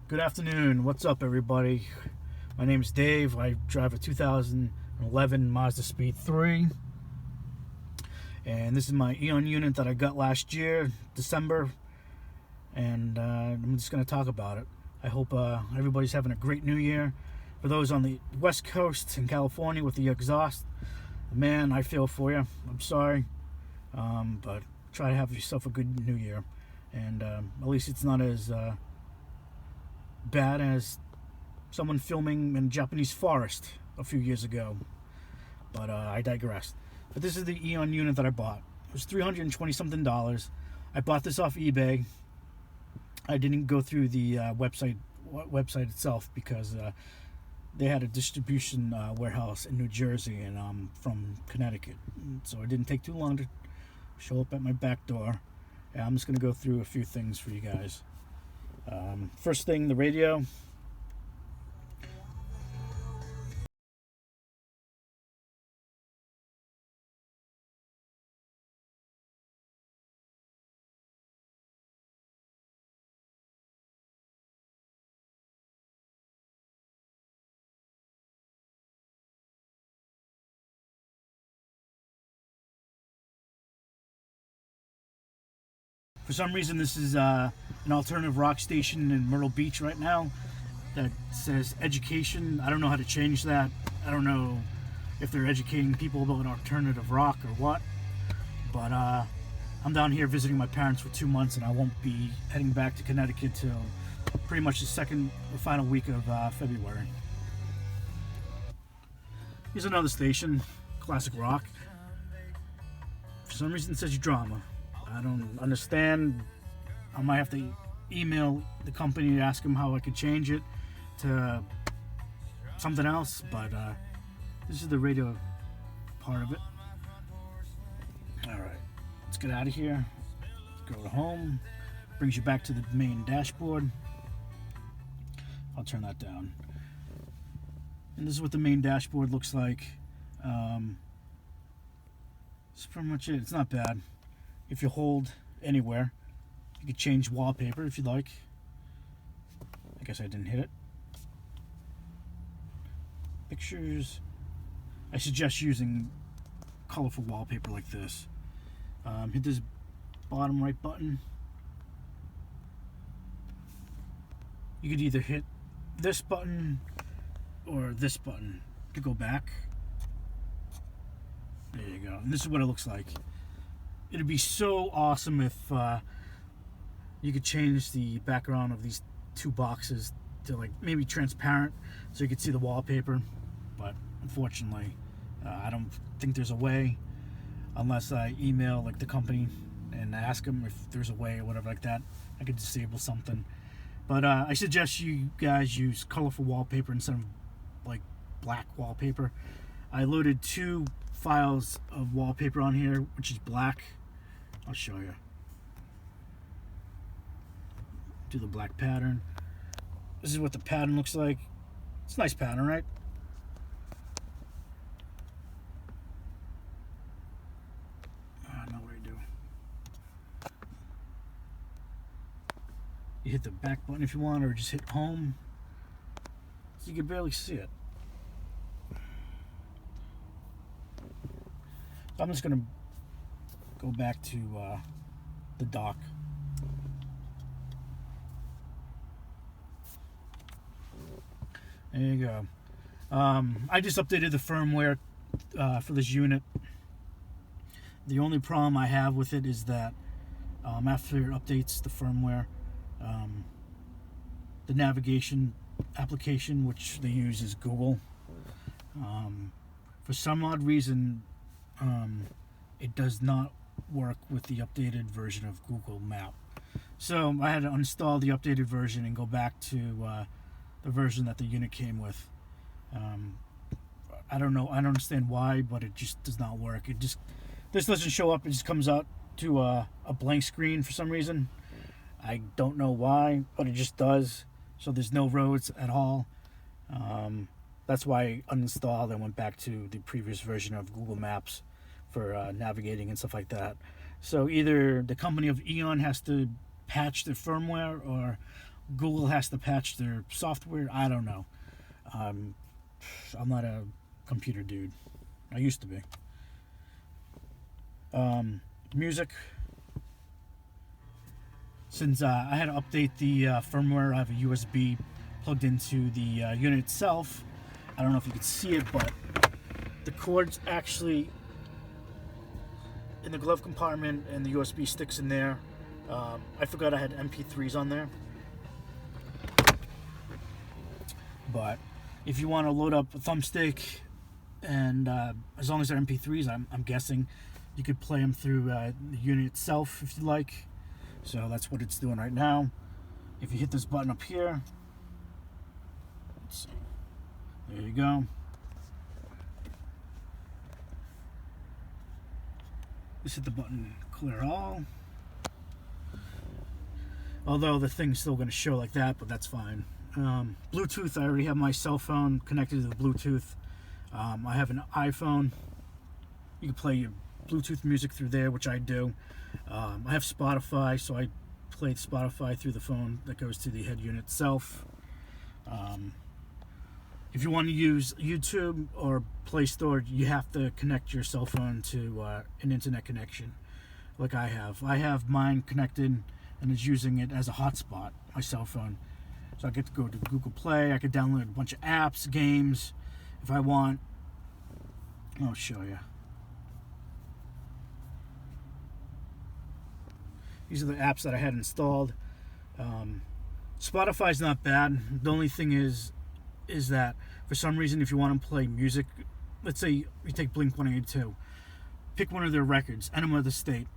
Good afternoon. What's up, everybody? My name is Dave. I drive a 2011 Mazdaspeed 3. And this is my Eonon unit that I got last year, December. And I'm just going to talk about it. I hope everybody's having a great new year. For those on the West Coast in California with the exhaust, man, I feel for you. I'm sorry. But try to have yourself a good new year. And at least it's not as bad as someone filming in a Japanese forest a few years ago. But I digress. But this is the Eonon unit that I bought. It was $320 something. I bought this off eBay. I didn't go through the website itself because they had a distribution warehouse in New Jersey, and I'm from Connecticut, so it didn't take too long to show up at my back door. And I'm just going to go through a few things for you guys. First thing, the radio. For some reason, this is an alternative rock station in Myrtle Beach right now that says education. I don't know how to change that. I don't know if they're educating people about alternative rock or what. But I'm down here visiting my parents for 2 months, and I won't be heading back to Connecticut till pretty much the second or final week of February. Here's another station, classic rock. For some reason, it says drama. I don't understand. I might have to email the company to ask them how I could change it to something else, but this is the radio part of it. Alright, let's get out of here. Go to home. Brings you back to the main dashboard. I'll turn that down. And this is what the main dashboard looks like. That's pretty much it. It's not bad. If you hold anywhere, you could change wallpaper if you'd like. I guess I didn't hit it. Pictures. I suggest using colorful wallpaper like this. Hit this bottom right button. You could either hit this button or this button to go back. There you go. And this is what it looks like. It'd be so awesome if you could change the background of these two boxes to like maybe transparent so you could see the wallpaper, but unfortunately I don't think there's a way unless I email like the company and ask them if there's a way or whatever like that. I could disable something, but I suggest you guys use colorful wallpaper instead of like black wallpaper. I loaded 2 files of wallpaper on here, which is black. I'll show you. Do the black pattern. This is what the pattern looks like. It's a nice pattern, right? I know what I do. You hit the back button if you want, or just hit home. So you can barely see it. So I'm just gonna go back to the dock. There you go. I just updated the firmware for this unit. The only problem I have with it is that after it updates the firmware, the navigation application which they use is Google. For some odd reason, it does not work with the updated version of Google Map. So I had to uninstall the updated version and go back to the version that the unit came with. I don't know. I don't understand why, but it just does not work. This doesn't show up. It just comes out to a blank screen for some reason. I don't know why, but it just does. So there's no roads at all. That's why I uninstalled and went back to the previous version of Google Maps for navigating and stuff like that. So either the company of Eonon has to patch their firmware, or Google has to patch their software. I don't know. I'm not a computer dude. I used to be. Music. Since I had to update the firmware, I have a USB plugged into the unit itself. I don't know if you can see it, but the cord's actually in the glove compartment and the USB sticks in there. I forgot I had MP3s on there. But if you want to load up a thumbstick, and as long as they're MP3s, I'm guessing you could play them through the unit itself if you like. So that's what it's doing right now. If you hit this button up here, let's see. There you go. Just hit the button, clear all. Although the thing's still going to show like that, but that's fine. Bluetooth, I already have my cell phone connected to the Bluetooth. I have an iPhone. You can play your Bluetooth music through there, which I do. I have Spotify, so I play Spotify through the phone that goes to the head unit itself. If you want to use YouTube or Play Store, you have to connect your cell phone to an internet connection, like I have. I have mine connected and is using it as a hotspot, my cell phone. So I get to go to Google Play. I could download a bunch of apps, games, if I want. I'll show you. These are the apps that I had installed. Spotify's not bad. The only thing is that for some reason, if you want to play music, let's say you take Blink-182, pick one of their records, Enema of the State.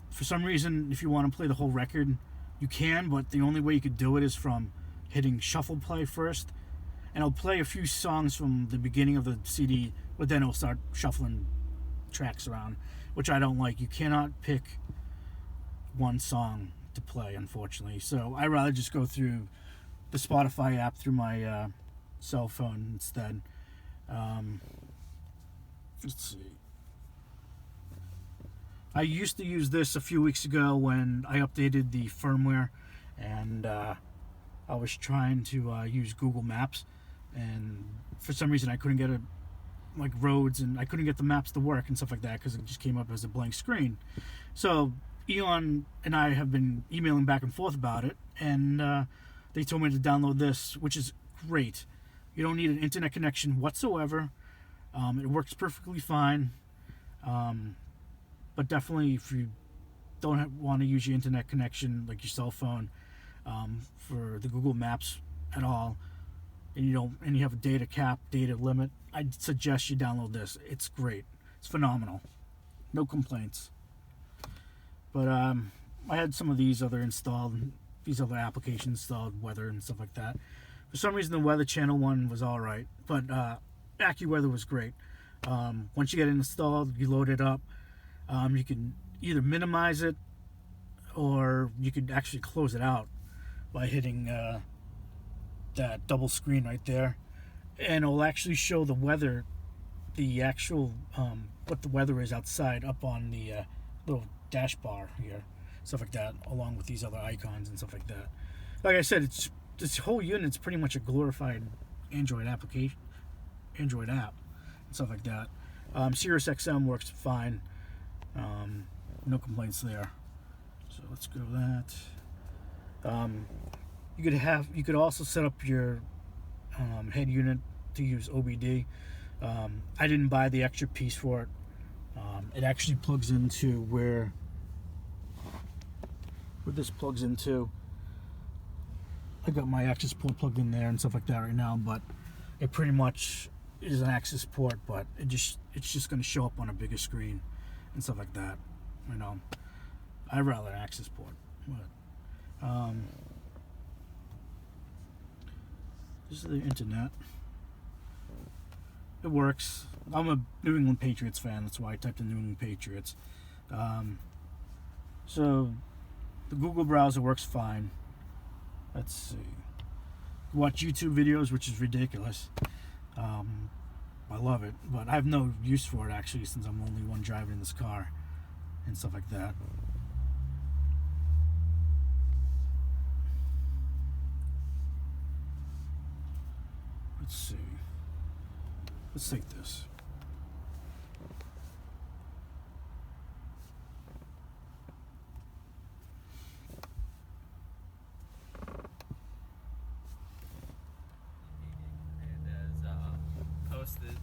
For some reason, if you want to play the whole record, you can, but the only way you could do it is from hitting shuffle play first, and it'll play a few songs from the beginning of the CD, but then it'll start shuffling tracks around, which I don't like. You cannot pick one song to play, unfortunately. So I rather just go through the Spotify app through my cell phone instead. Let's see. I used to use this a few weeks ago when I updated the firmware, and I was trying to use Google Maps, and for some reason I couldn't get like roads, and I couldn't get the maps to work and stuff like that because it just came up as a blank screen. So Eonon and I have been emailing back and forth about it, and they told me to download this, which is great. You don't need an internet connection whatsoever. It works perfectly fine. But definitely, if you don't want to use your internet connection, like your cell phone, for the Google Maps at all, and you have a data cap, data limit, I'd suggest you download this. It's great. It's phenomenal. No complaints. But I had some of these other applications installed, weather and stuff like that. For some reason, the Weather Channel one was all right, but AccuWeather was great. Once you get it installed, you load it up. You can either minimize it, or you could actually close it out by hitting that double screen right there, and it'll actually show the weather, the actual what the weather is outside up on the little dash bar here, stuff like that, along with these other icons and stuff like that. Like I said, this whole unit's pretty much a glorified Android app, and stuff like that. SiriusXM works fine. No complaints there. So let's go with that. You could also set up your head unit to use OBD. I didn't buy the extra piece for it. It actually plugs into where this plugs into. I got my access port plugged in there and stuff like that right now, but it pretty much is an access port, but it's just going to show up on a bigger screen and stuff like that. I'd rather an access port. But this is the internet. It works. I'm a New England Patriots fan. That's why I typed in New England Patriots. So the Google browser works fine. Let's see. Watch YouTube videos, which is ridiculous. I love it, but I have no use for it actually, since I'm the only one driving this car and stuff like that. Let's see. Let's take this. Posted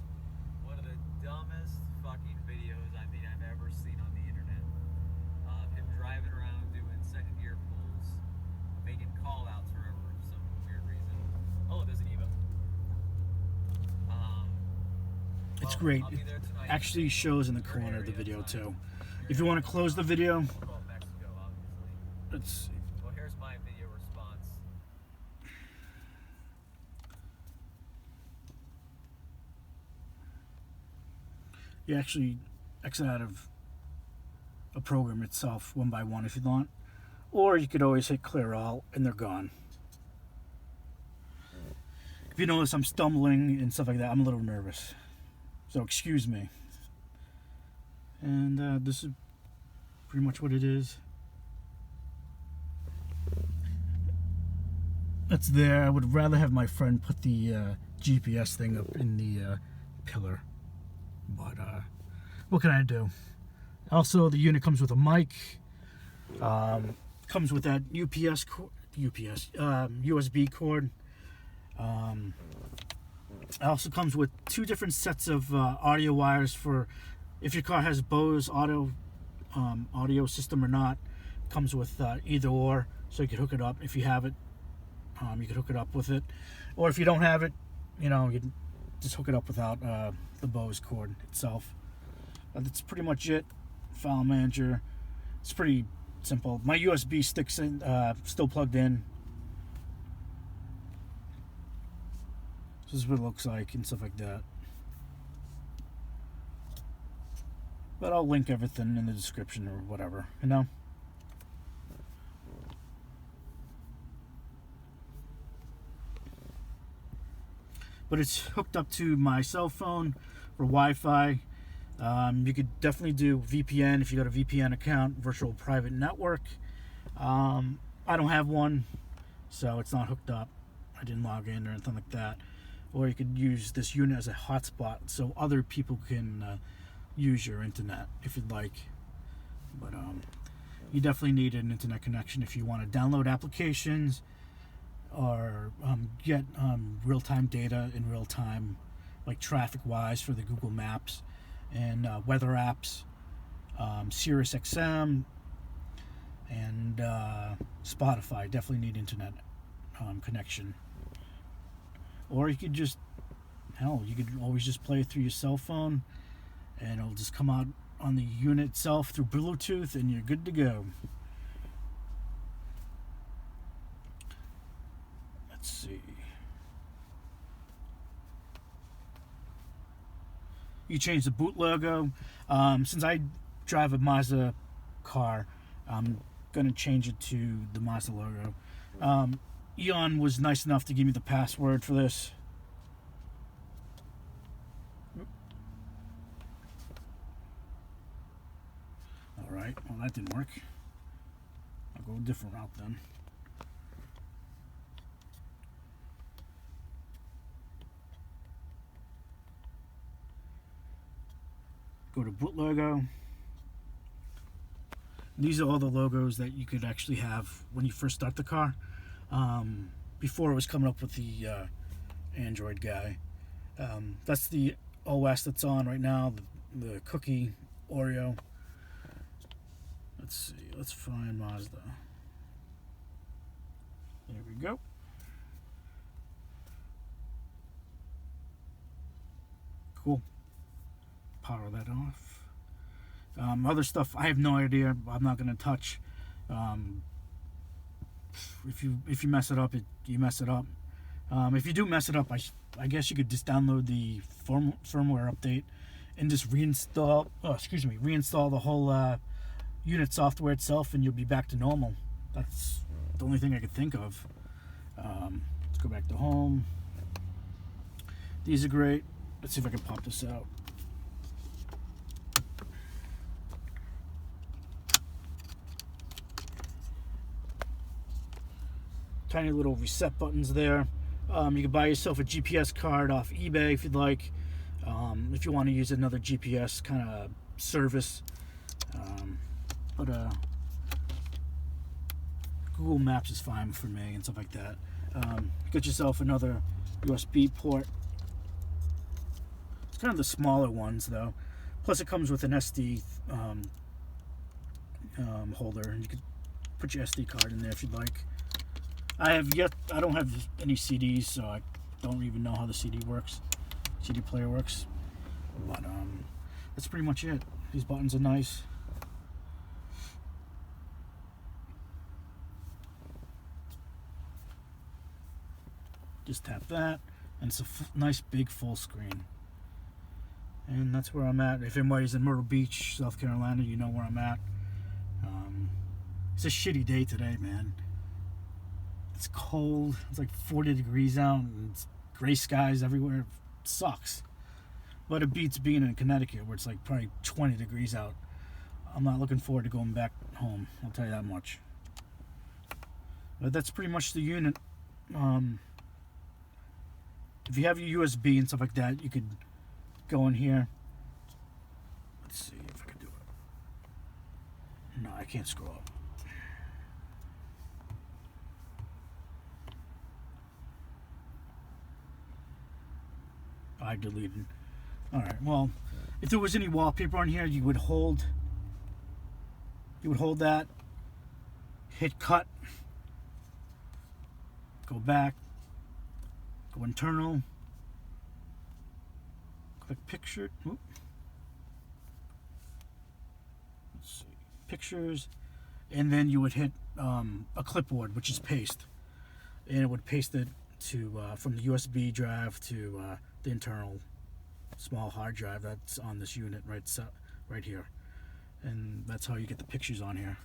one of the dumbest fucking videos I think I've ever seen on the internet. Him driving around doing second gear pulls, making call outs for some weird reason. Oh, there's an Evo. It's great. It actually shows in the corner of the video too. If you want to close the video, let's see. Well, here's my video response. You actually exit out of a program itself one by one if you want, or you could always hit clear all and they're gone. If you notice I'm stumbling and stuff like that, I'm a little nervous, so excuse me. And this is pretty much what it is. That's there. I would rather have my friend put the GPS thing up in the pillar. But what can I do? Also, the unit comes with a mic. Comes with that USB cord. It also comes with two different sets of audio wires for if your car has Bose audio system or not. It comes with either or, so you can hook it up. If you have it, you can hook it up with it. Or if you don't have it, you know, you can just hook it up without the Bose cord itself. That's pretty much it. File manager. It's pretty simple. My USB stick's in, still plugged in. This is what it looks like and stuff like that. But I'll link everything in the description or whatever, you know? But it's hooked up to my cell phone for Wi-Fi. You could definitely do VPN if you got a VPN account, virtual private network. I don't have one, so it's not hooked up. I didn't log in or anything like that. Or you could use this unit as a hotspot so other people can use your internet if you'd like. But you definitely need an internet connection if you want to download applications or get real-time data in real time, like traffic-wise for the Google Maps and weather apps, SiriusXM, and Spotify. Definitely need internet connection. Or you could just, hell, you could always just play it through your cell phone and it'll just come out on the unit itself through Bluetooth and you're good to go. Let's see. You change the boot logo. Since I drive a Mazda car, I'm going to change it to the Mazda logo. Eonon was nice enough to give me the password for this. Alright, well that didn't work. I'll go a different route then. Go to boot logo. These are all the logos that you could actually have when you first start the car. Before it was coming up with the Android guy. That's the OS that's on right now, the cookie Oreo. Let's see, let's find Mazda. There we go. Cool. Power that off. Other stuff I have no idea. I'm not going to touch. If you mess it up, you mess it up. If you do mess it up, I guess you could just download the firmware update and just reinstall. Reinstall the whole unit software itself, and you'll be back to normal. That's the only thing I could think of. Let's go back to home. These are great. Let's see if I can pop this out. Tiny little reset buttons there. You can buy yourself a GPS card off eBay if you'd like. If you want to use another GPS kind of service. But Google Maps is fine for me and stuff like that. Get yourself another USB port. It's kind of the smaller ones though. Plus it comes with an SD holder, and you could put your SD card in there if you'd like. I don't have any CDs, so I don't even know how the CD player works. But that's pretty much it. These buttons are nice. Just tap that, and it's a nice big full screen. And that's where I'm at. If anybody's in Myrtle Beach, South Carolina, you know where I'm at. It's a shitty day today, man. It's cold. It's like 40 degrees out, and it's gray skies everywhere. It sucks. But it beats being in Connecticut, where it's like probably 20 degrees out. I'm not looking forward to going back home, I'll tell you that much. But that's pretty much the unit. If you have your USB and stuff like that, you could go in here. Let's see if I can do it. No, I can't scroll up. I deleted. Alright, well, if there was any wallpaper on here, you would hold that, hit cut, go back, go internal, click picture, let's see, pictures, and then you would hit a clipboard, which is paste, and it would paste it to from the USB drive to the internal small hard drive that's on this unit right here, and that's how you get the pictures on here.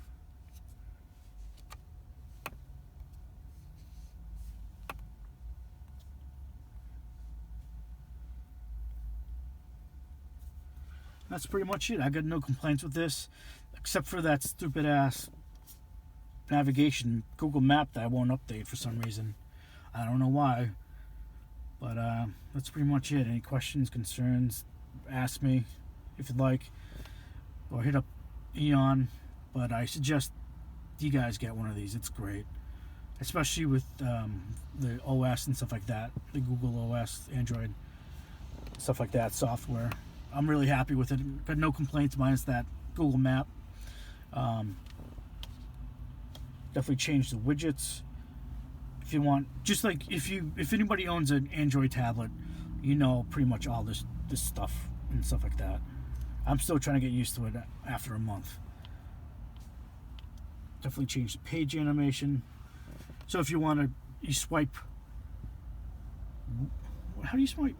That's pretty much it. I got no complaints with this, except for that stupid ass navigation Google Map that I won't update for some reason. I don't know why. But that's pretty much it. Any questions, concerns, ask me if you'd like. Or hit up Eonon. But I suggest you guys get one of these. It's great. Especially with the OS and stuff like that. The Google OS, Android, stuff like that, software. I'm really happy with it. Got no complaints minus that Google Map. Definitely change the widgets. If you want, just like if anybody owns an Android tablet, you know pretty much all this stuff and stuff like that. I'm still trying to get used to it after a month. Definitely change the page animation. So if you want to, you swipe. How do you swipe?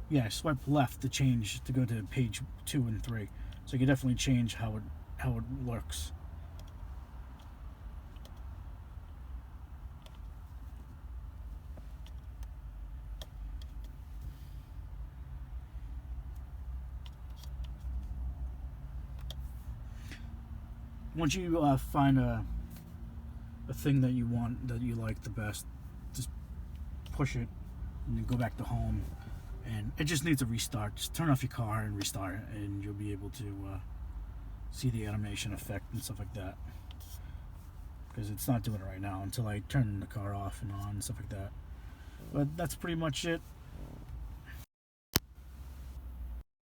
Yeah, swipe left to go to page 2 and 3. So you can definitely change how it works. Once you find a thing that you want, that you like the best, just push it and then go back to home, and it just needs a restart. Just turn off your car and restart it, and you'll be able to see the animation effect and stuff like that, because it's not doing it right now until I turn the car off and on and stuff like that. But that's pretty much it.